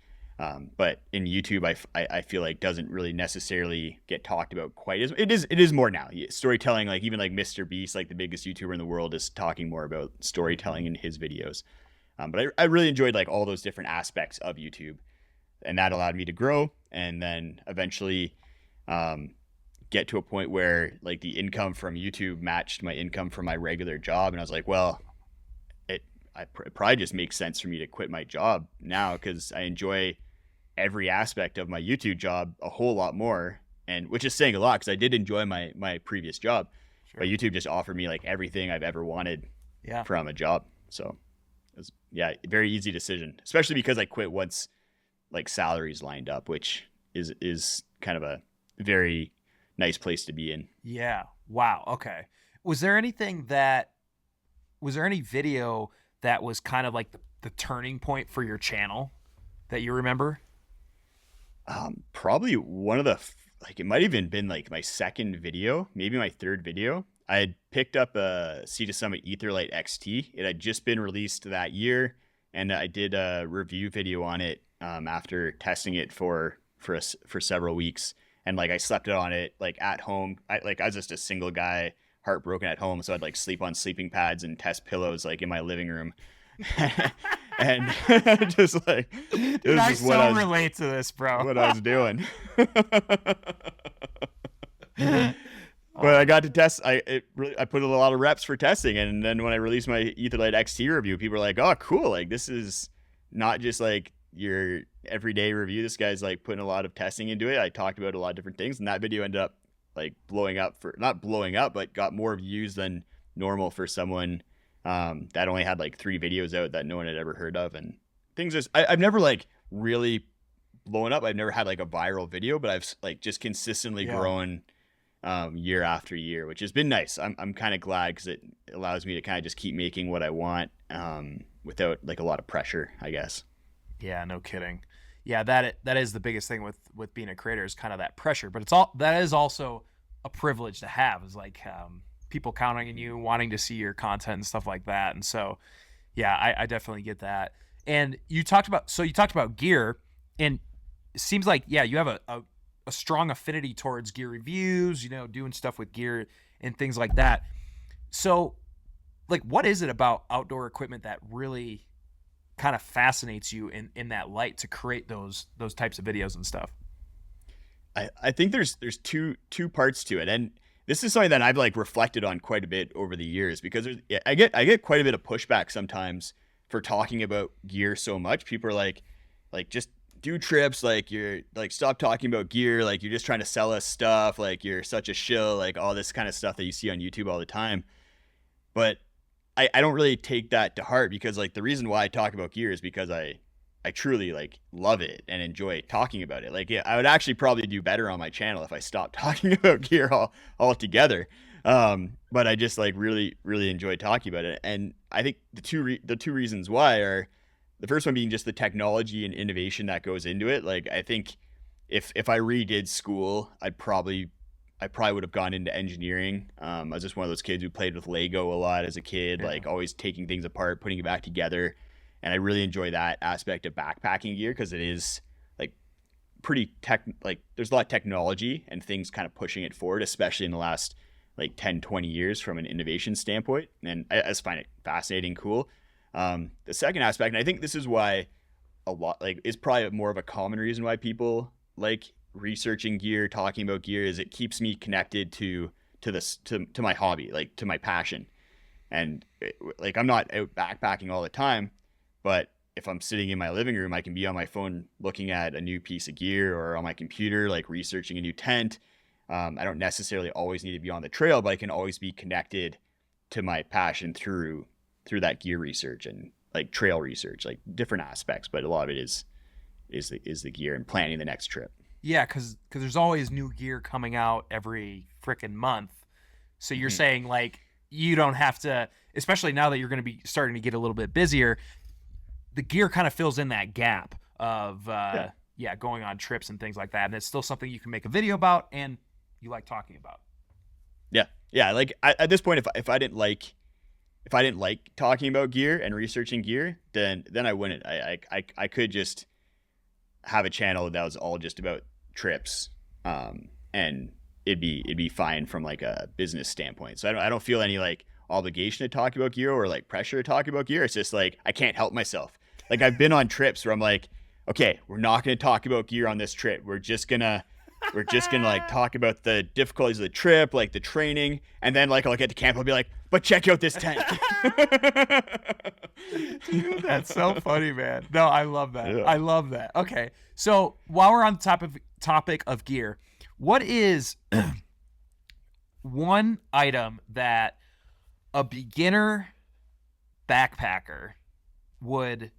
But in YouTube, I feel like doesn't really necessarily get talked about quite as it is more now. Storytelling, like even like Mr. Beast, like the biggest YouTuber in the world, is talking more about storytelling in his videos. But I really enjoyed like all those different aspects of YouTube, and that allowed me to grow, and then eventually get to a point where like the income from YouTube matched my income from my regular job, and I was like, well, it probably just makes sense for me to quit my job now because I enjoy every aspect of my YouTube job a whole lot more, and which is saying a lot because I did enjoy my previous job, but YouTube just offered me like everything I've ever wanted from a job. So it was very easy decision, especially because I quit once like salaries lined up, which is kind of a very nice place to be in. Yeah. Wow. Okay. Was there any video that was kind of like the turning point for your channel that you remember? Probably one of the like it might have even been like my second video, maybe my third video. I had picked up a Sea to Summit Etherlight XT. It had just been released that year, and I did a review video on it after testing it for several weeks. And like I slept on it like at home. I was just a single guy, heartbroken at home, so I'd like sleep on sleeping pads and test pillows like in my living room. And just like dude, I so relate to this, bro. What I was doing. But I got to test. I put a lot of reps for testing, and then when I released my Etherlight XT review, people were like, "Oh, cool! Like this is not just like your everyday review. This guy's like putting a lot of testing into it." I talked about a lot of different things, and that video ended up like not blowing up, but got more views than normal for someone that only had like 3 videos out that no one had ever heard of. And things just I've never like really blown up. I've never had like a viral video, but I've like just consistently grown year after year, which has been nice. I'm kind of glad because it allows me to kind of just keep making what I want without like a lot of pressure, I guess. Yeah, no kidding. Yeah, that is the biggest thing with being a creator is kind of that pressure, but that is also a privilege to have, is like people counting on you, wanting to see your content and stuff like that. And so yeah, I definitely get that. And you talked about gear, and it seems like you have a strong affinity towards gear reviews, doing stuff with gear and things like that. So like what is it about outdoor equipment that really kind of fascinates you in that light to create those types of videos and stuff? I think there's two parts to it, and this is something that I've like reflected on quite a bit over the years, because I get quite a bit of pushback sometimes for talking about gear so much. People are like just do trips, like you're like stop talking about gear, like you're just trying to sell us stuff, like you're such a shill, like all this kind of stuff that you see on YouTube all the time. But I don't really take that to heart, because like the reason why I talk about gear is because I truly like love it and enjoy talking about it. Like I would actually probably do better on my channel if I stopped talking about gear altogether. But I just like really enjoy talking about it. And I think the two reasons why are, the first one being just the technology and innovation that goes into it. Like I think if I redid school, I probably would have gone into engineering. I was just one of those kids who played with Lego a lot as a kid, like always taking things apart, putting it back together. And I really enjoy that aspect of backpacking gear, because it is like pretty like there's a lot of technology and things kind of pushing it forward, especially in the last like 10, 20 years from an innovation standpoint. And I just find it fascinating, cool. The second aspect, and I think this is why a lot like is probably more of a common reason why people like researching gear, talking about gear, is it keeps me connected to my hobby, like to my passion. And like I'm not out backpacking all the time, but if I'm sitting in my living room, I can be on my phone looking at a new piece of gear, or on my computer like researching a new tent. I don't necessarily always need to be on the trail, but I can always be connected to my passion through that gear research and like trail research, like different aspects, but a lot of it is the gear and planning the next trip. Yeah, because there's always new gear coming out every freaking month. So you're saying like you don't have to, especially now that you're going to be starting to get a little bit busier, the gear kind of fills in that gap of going on trips and things like that. And it's still something you can make a video about and you like talking about. Yeah. Like at this point, if if I didn't like talking about gear and researching gear, then I wouldn't. I could just have a channel that was all just about trips, and it'd be fine from like a business standpoint. So I don't feel any like obligation to talk about gear or like pressure to talk about gear. It's just like I can't help myself. Like I've been on trips where I'm like, okay, we're not going to talk about gear on this trip. We're just gonna like talk about the difficulties of the trip, like the training, and then like I'll get to camp, I'll be like, but check out this tank. Dude, that's so funny, man. No, I love that. Yeah. I love that. Okay, so while we're on the topic of gear, what is one item that a beginner backpacker would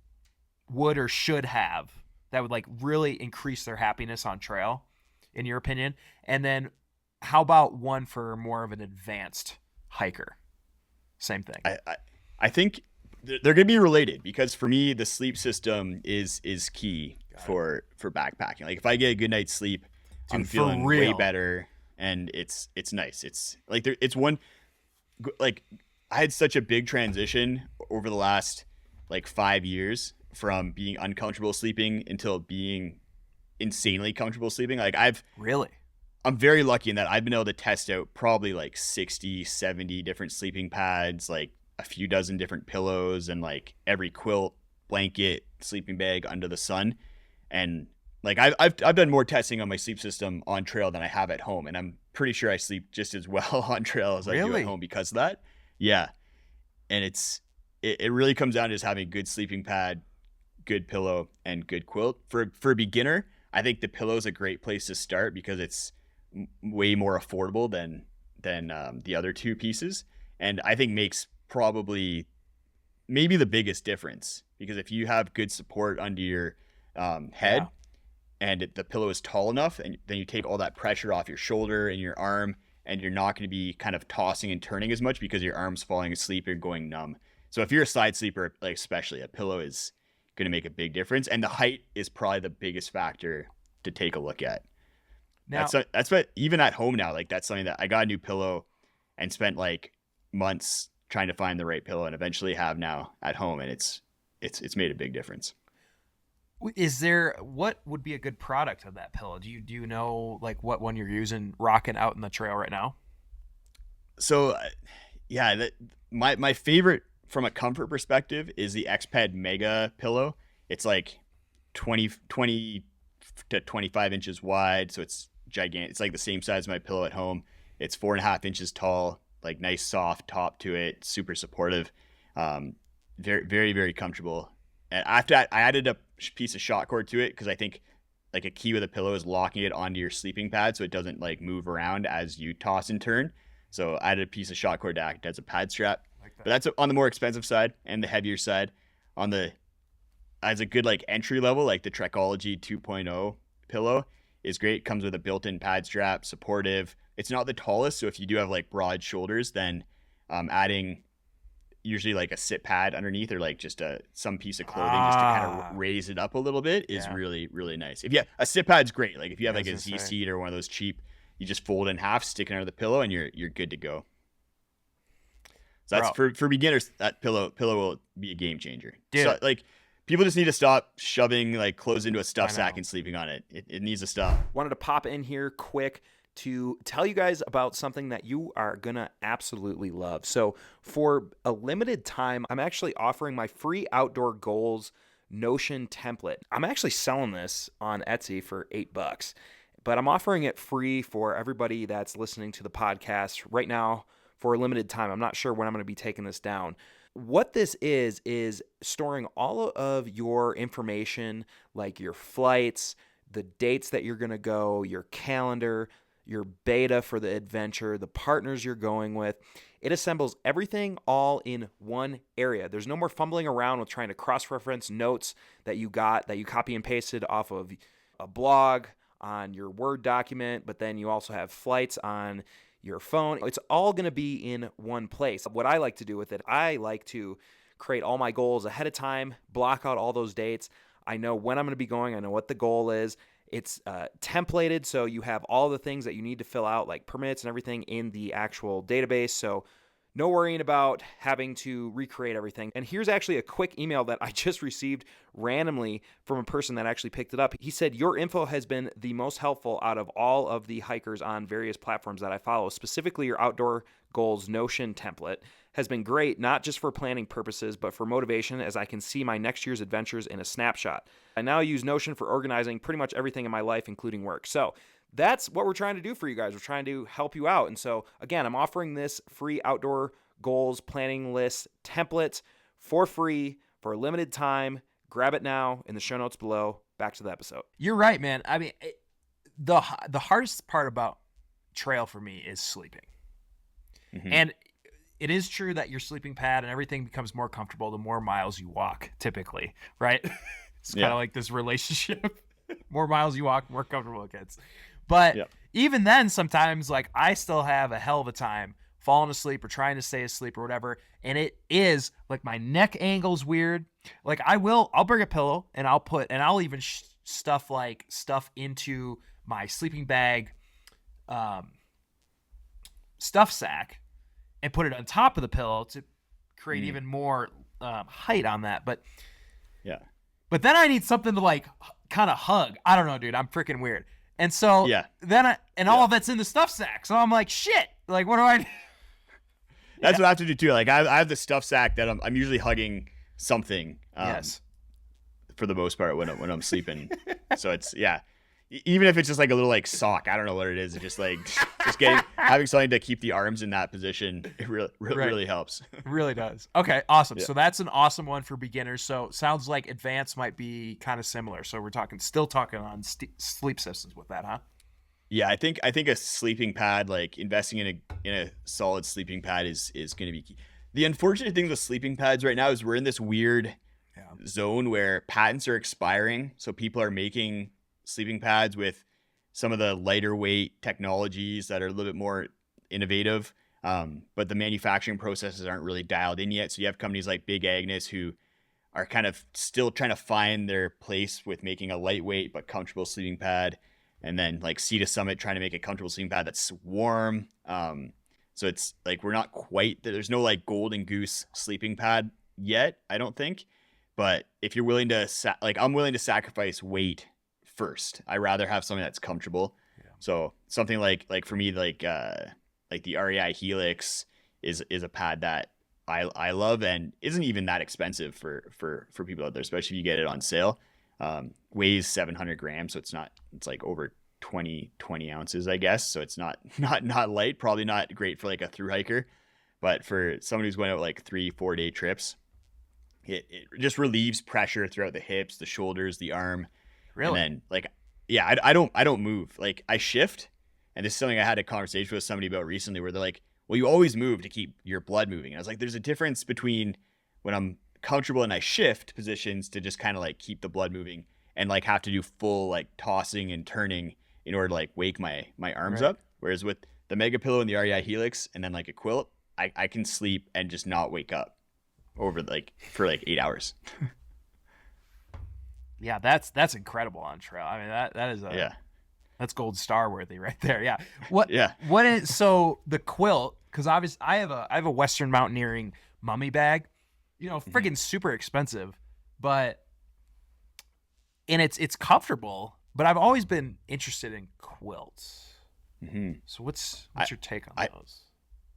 or should have that would like really increase their happiness on trail, in your opinion? And then how about one for more of an advanced hiker? Same thing. I think they're going to be related, because for me the sleep system is key for backpacking. Like if I get a good night's sleep, I'm feeling way better, and it's nice. It's like it's one, like I had such a big transition over the last like 5 years from being uncomfortable sleeping until being insanely comfortable sleeping. Like I'm very lucky in that I've been able to test out probably like 60, 70 different sleeping pads, like a few dozen different pillows, and like every quilt, blanket, sleeping bag under the sun. And like I've done more testing on my sleep system on trail than I have at home, and I'm pretty sure I sleep just as well on trail as I do at home because of that. Yeah. And it really comes down to just having a good sleeping pad, good pillow, and good quilt. For a beginner, I think the pillow is a great place to start because it's way more affordable than the other two pieces, and I think makes probably maybe the biggest difference, because if you have good support under your head, and the pillow is tall enough, and then you take all that pressure off your shoulder and your arm, and you're not going to be kind of tossing and turning as much because your arm's falling asleep, you're going numb. So if you're a side sleeper, like especially, a pillow is going to make a big difference, and the height is probably the biggest factor to take a look at. Now, that's what, even at home now, like that's something that I got a new pillow and spent like months trying to find the right pillow, and eventually have now at home, and it's made a big difference. What would be a good product of that pillow? Do you know like what one you're using, rocking out in the trail right now? So yeah, my favorite from a comfort perspective is the Xpad Mega pillow. It's like 20 to 25 inches wide, so it's gigantic. It's like the same size as my pillow at home. It's 4.5 inches tall, like nice soft top to it, super supportive, very very very comfortable. And after that, I added a piece of shot cord to it because I think like a key with a pillow is locking it onto your sleeping pad so it doesn't like move around as you toss and turn. So I added a piece of shot cord to act as a pad strap. Like that. But that's on the more expensive side and the heavier side. As a good like entry level, like the Trekology 2.0 pillow is great. Comes with a built-in pad strap, supportive. It's not the tallest, so if you do have like broad shoulders, then adding usually like a sit pad underneath, or like just some piece of clothing just to kind of raise it up a little bit is really really nice. If a sit pad's great. Like if you have like a Z seat or one of those cheap, you just fold in half, stick it under the pillow, and you're good to go. So that's for beginners. That pillow will be a game changer. Dude. So, like people just need to stop shoving like clothes into a stuff sack and sleeping on it. It needs to stop. Wanted to pop in here quick to tell you guys about something that you are going to absolutely love. So for a limited time, I'm actually offering my free outdoor goals Notion template. I'm actually selling this on Etsy for $8, but I'm offering it free for everybody that's listening to the podcast right now for a limited time. I'm not sure when I'm going to be taking this down. What this is storing all of your information, like your flights, the dates that you're going to go, your calendar, your beta for the adventure, the partners you're going with. It assembles everything all in one area. There's no more fumbling around with trying to cross-reference notes that you copy and pasted off of a blog on your Word document, but then you also have flights on your phone. It's all going to be in one place. What I like to do with it, I like to create all my goals ahead of time, block out all those dates. I know when I'm going to be going. I know what the goal is. It's templated, so you have all the things that you need to fill out, like permits and everything in the actual database. So No worrying about having to recreate everything. And here's actually a quick email that I just received randomly from a person that actually picked it up. He said, your info has been the most helpful out of all of the hikers on various platforms that I follow. Specifically, your outdoor goals Notion template has been great, not just for planning purposes, but for motivation, as I can see my next year's adventures in a snapshot. I now use Notion for organizing pretty much everything in my life, including work. So that's what we're trying to do for you guys. We're trying to help you out. And so, again, I'm offering this free outdoor goals planning list template for free for a limited time. Grab it now in the show notes below. Back to the episode. You're right, man. I mean, the hardest part about trail for me is sleeping. Mm-hmm. And it is true that your sleeping pad and everything becomes more comfortable the more miles you walk, typically, right? It's kind of like this relationship. More miles you walk, more comfortable it gets. But even then, sometimes, like, I still have a hell of a time falling asleep or trying to stay asleep or whatever. And it is like my neck angle's weird. Like, I'll bring a pillow and I'll even stuff into my sleeping bag, stuff sack, and put it on top of the pillow to create even more height on that. But then I need something to, like, kind of hug. I don't know, dude. I'm freaking weird. And so then all of that's in the stuff sack. So I'm like, shit. Like, what do I do? That's what I have to do too. Like, I have the stuff sack that I'm usually hugging something. For the most part when I'm sleeping. So it's even if it's just like a little like sock, I don't know what it is. It's just like having something to keep the arms in that position. It really helps. It really does. Okay, awesome. Yeah. So that's an awesome one for beginners. So sounds like advanced might be kind of similar. So we're still talking on sleep systems with that, huh? Yeah, I think a sleeping pad, like investing in a solid sleeping pad is going to be key. The unfortunate thing with sleeping pads right now is we're in this weird zone where patents are expiring. So people are making sleeping pads with some of the lighter weight technologies that are a little bit more innovative. But the manufacturing processes aren't really dialed in yet. So you have companies like Big Agnes who are kind of still trying to find their place with making a lightweight but comfortable sleeping pad. And then like Sea to Summit trying to make a comfortable sleeping pad that's warm. So it's like we're not quite there. There's no like golden goose sleeping pad yet, I don't think. But if you're willing to I'm willing to sacrifice weight first. I rather have something that's comfortable. Yeah. So something like for me like the REI Helix is a pad that I love and isn't even that expensive for people out there, especially if you get it on sale. Weighs 700 grams, so it's like over 20 ounces, I guess. So it's not light, probably not great for like a thru hiker, but for someone who's going out like 3-4 day trips, it just relieves pressure throughout the hips, the shoulders, the arm. Really? And then like, I don't move. Like I shift, and this is something I had a conversation with somebody about recently where they're like, well, you always move to keep your blood moving. And I was like, there's a difference between when I'm comfortable and I shift positions to just kind of like keep the blood moving and like have to do full like tossing and turning in order to like wake my arms up. Whereas with the Mega Pillow and the REI Helix and then like a quilt, I can sleep and just not wake up over for 8 hours. Yeah, that's incredible on trail. I mean, that is that's gold star worthy right there. Yeah. What is so the quilt? Because obviously I have a Western Mountaineering mummy bag, freaking super expensive, but and it's comfortable. But I've always been interested in quilts. Mm-hmm. So what's your take on those?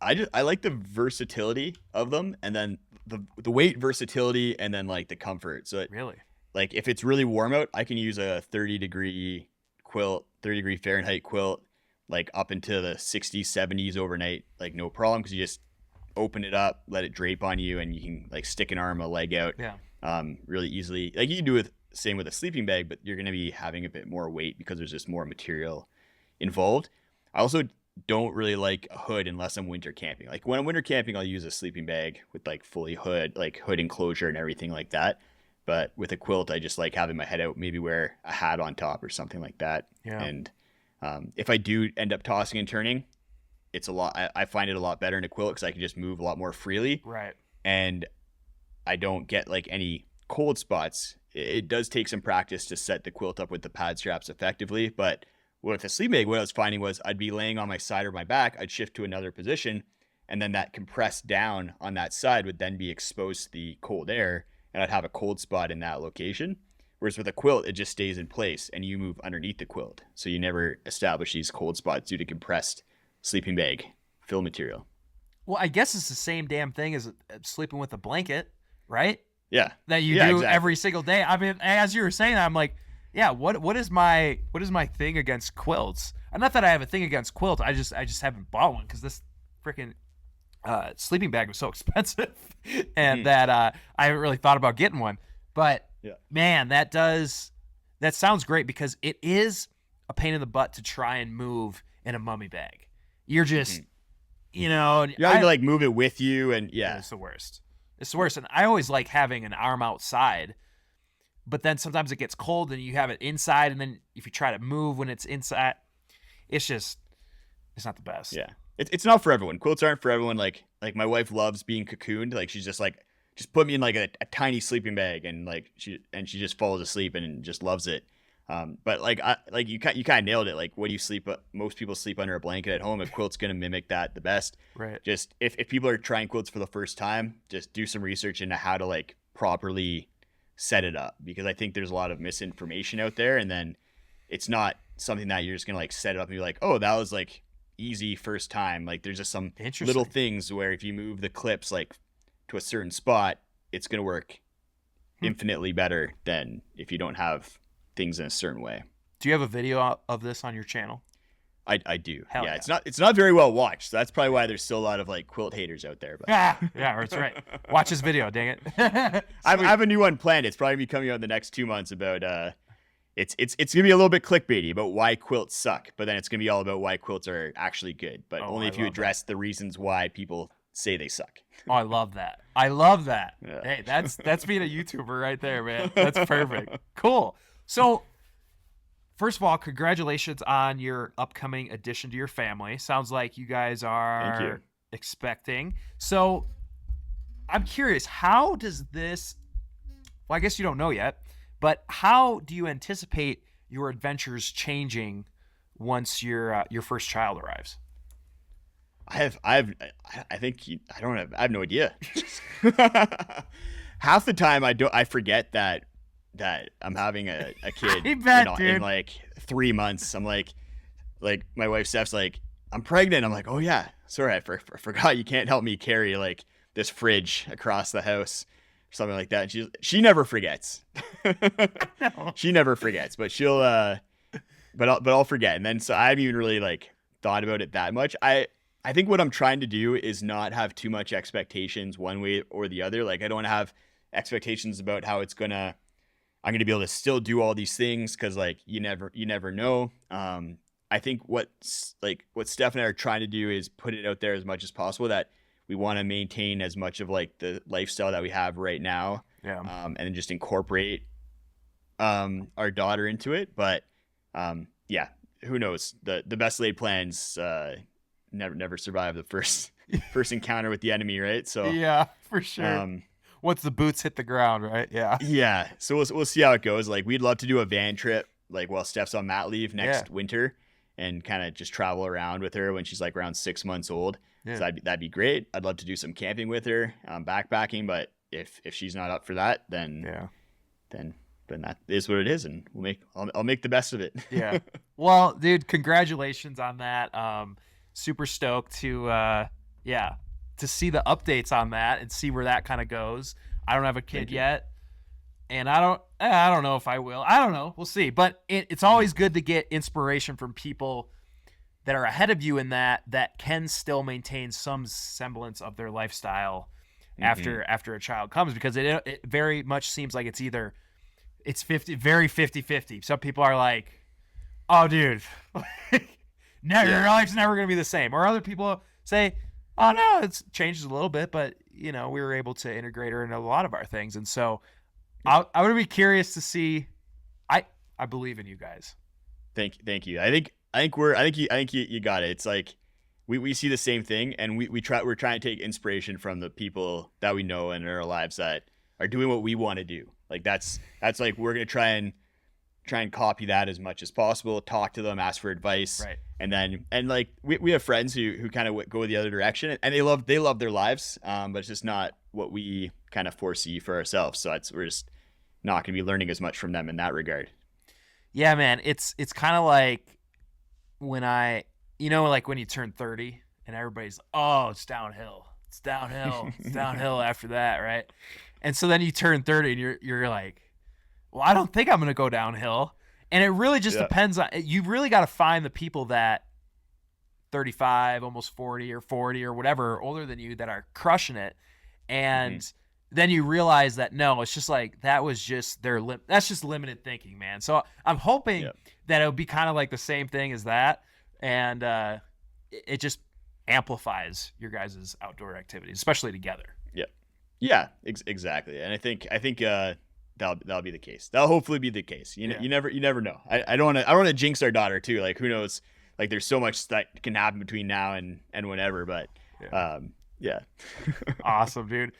I like the versatility of them, and then the weight versatility, and then like the comfort. So really, like if it's really warm out, I can use a 30-degree quilt, 30-degree Fahrenheit quilt, like up into the 60s, 70s overnight, like no problem, because you just open it up, let it drape on you, and you can like stick an arm, a leg out, really easily. Like you can do it same with a sleeping bag, but you're going to be having a bit more weight because there's just more material involved. I also don't really like a hood unless I'm winter camping. Like when I'm winter camping, I'll use a sleeping bag with like fully hood enclosure and everything like that. But with a quilt, I just like having my head out, maybe wear a hat on top or something like that. Yeah. And if I do end up tossing and turning, it's a lot. I find it a lot better in a quilt because I can just move a lot more freely. Right. And I don't get like any cold spots. It does take some practice to set the quilt up with the pad straps effectively. But with a sleeping bag, what I was finding was I'd be laying on my side or my back. I'd shift to another position, and then that compressed down on that side would then be exposed to the cold air, and I'd have a cold spot in that location. Whereas with a quilt, it just stays in place and you move underneath the quilt. So you never establish these cold spots due to compressed sleeping bag fill material. Well, I guess it's the same damn thing as sleeping with a blanket, right? Yeah. That you Yeah, do exactly. every single day. I mean, as you were saying that, I'm like, yeah, what is my thing against quilts? Not that I have a thing against quilts. I just haven't bought one because this freaking sleeping bag was so expensive, and that I haven't really thought about getting one. But Yeah. man, that sounds great because it is a pain in the butt to try and move in a mummy bag. You're just, you know, You have to like move it with you, and yeah. It's the worst. It's the worst. And I always like having an arm outside, but then sometimes it gets cold and you have it inside, and then if you try to move when it's inside, it's not the best. Yeah. It's not for everyone. Quilts aren't for everyone. Like my wife loves being cocooned. Like she's just like, just put me in like a tiny sleeping bag, and like she just falls asleep and just loves it. But like you kind of nailed it. Like, what do you sleep? Most people sleep under a blanket at home. A quilt's gonna mimic that the best. Right. Just if people are trying quilts for the first time, just do some research into how to like properly set it up, because I think there's a lot of misinformation out there, and then it's not something that you're just gonna like set it up and be like, oh, that was like easy first time. Like there's just some little things where if you move the clips like to a certain spot, it's gonna work infinitely better than if you don't have things in a certain way. Do you have a video of this on your channel? I do. Hell yeah, yeah. It's not very well watched. So that's probably why there's still a lot of like quilt haters out there. But Yeah, that's right. Watch this video, dang it. I have a new one planned. It's probably gonna be coming out in the next 2 months about it's gonna be a little bit clickbaity about why quilts suck, but then it's gonna be all about why quilts are actually good, but only if you address the reasons why people say they suck. Oh, I love that. I love that. Yeah. Hey, that's being a YouTuber right there, man. That's perfect. Cool. So, first of all, congratulations on your upcoming addition to your family. Sounds like you guys are expecting. So, I'm curious, how does this, well, I guess you don't know yet, but how do you anticipate your adventures changing once your first child arrives? I have no idea. Half the time I forget that I'm having a kid in like 3 months. I'm like my wife Steph's like, I'm pregnant. I'm like, oh yeah, sorry, I forgot you can't help me carry like this fridge across the house or something like that. And she never forgets. She never forgets, but she'll but I'll forget. And then so I haven't even really like thought about it that much. I think what I'm trying to do is not have too much expectations one way or the other. Like I don't want to have expectations about how I'm going to be able to still do all these things, because like you never know. I think what Steph and I are trying to do is put it out there as much as possible that we want to maintain as much of like the lifestyle that we have right now. Yeah. And then just incorporate our daughter into it. But yeah, who knows? The best laid plans never survive the first encounter with the enemy, right? So yeah, for sure. Once the boots hit the ground, right? Yeah. Yeah. So we'll see how it goes. Like we'd love to do a van trip, like while Steph's on mat leave next winter, and kind of just travel around with her when she's like around 6 months old. Yeah. So that'd be great. I'd love to do some camping with her, backpacking. But if she's not up for that, then that is what it is, and I'll make the best of it. Yeah. Well, dude, congratulations on that. Super stoked to see the updates on that and see where that kind of goes. I don't have a kid yet, and I don't know if I will. I don't know. We'll see. But it's always good to get inspiration from people that are ahead of you in that can still maintain some semblance of their lifestyle after a child comes, because it very much seems like it's 50-50. Some people are like, oh, dude, your life's never going to be the same. Or other people say, oh, no, it's changes a little bit, but, we were able to integrate her into a lot of our things. And so I would be curious to see. I believe in you guys. Thank you. I think you got it. It's like we see the same thing, and we're trying to take inspiration from the people that we know in our lives that are doing what we want to do. Like that's like we're going to try and try and copy that as much as possible, talk to them, ask for advice. Right. And like we have friends who kind of go the other direction, and they love their lives. But it's just not what we kind of foresee for ourselves. So we're just not going to be learning as much from them in that regard. Yeah, man. It's kind of like when like when you turn 30 and everybody's like, oh, it's downhill. It's downhill. It's downhill after that, right? And so then you turn 30 and you're like, well, I don't think I'm going to go downhill. And it really just depends on, you really got to find the people that 35, almost 40 or whatever, older than you, that are crushing it. And then you realize that, no, it's just like, that was just that's just limited thinking, man. So I'm hoping that it'll be kind of like the same thing as that. And it just amplifies your guys' outdoor activities, especially together. Yeah, exactly. And I think that'll be the case. That'll hopefully be the case. You never know. I don't want to jinx our daughter too. Like, who knows? Like, there's so much that can happen between now and whenever. But yeah. Awesome, dude.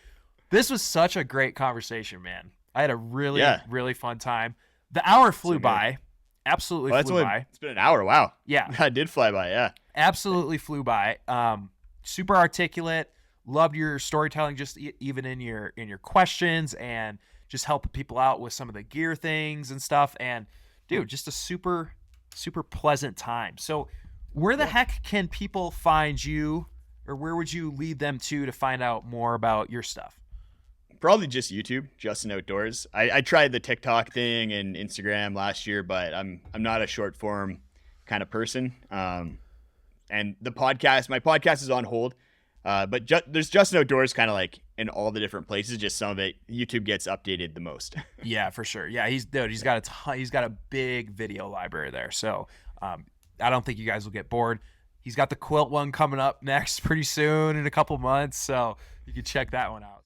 This was such a great conversation, man. I had a really really fun time. The hour flew by. Absolutely flew by. It's been an hour. Wow. Yeah. It did fly by. Yeah. Absolutely flew by. Super articulate. Loved your storytelling, just even in your questions, and just helping people out with some of the gear things and stuff. And dude, just a super pleasant time. So where the heck can people find you, or where would you lead them to find out more about your stuff? Probably just YouTube, Justin Outdoors. I tried the TikTok thing and Instagram last year, but I'm not a short form kind of person. And my podcast is on hold. But there's Justin Outdoors kind of like in all the different places. Just some of it, YouTube gets updated the most. Yeah, for sure. Yeah, he's got a big video library there. So I don't think you guys will get bored. He's got the quilt one coming up next pretty soon in a couple months, so you can check that one out.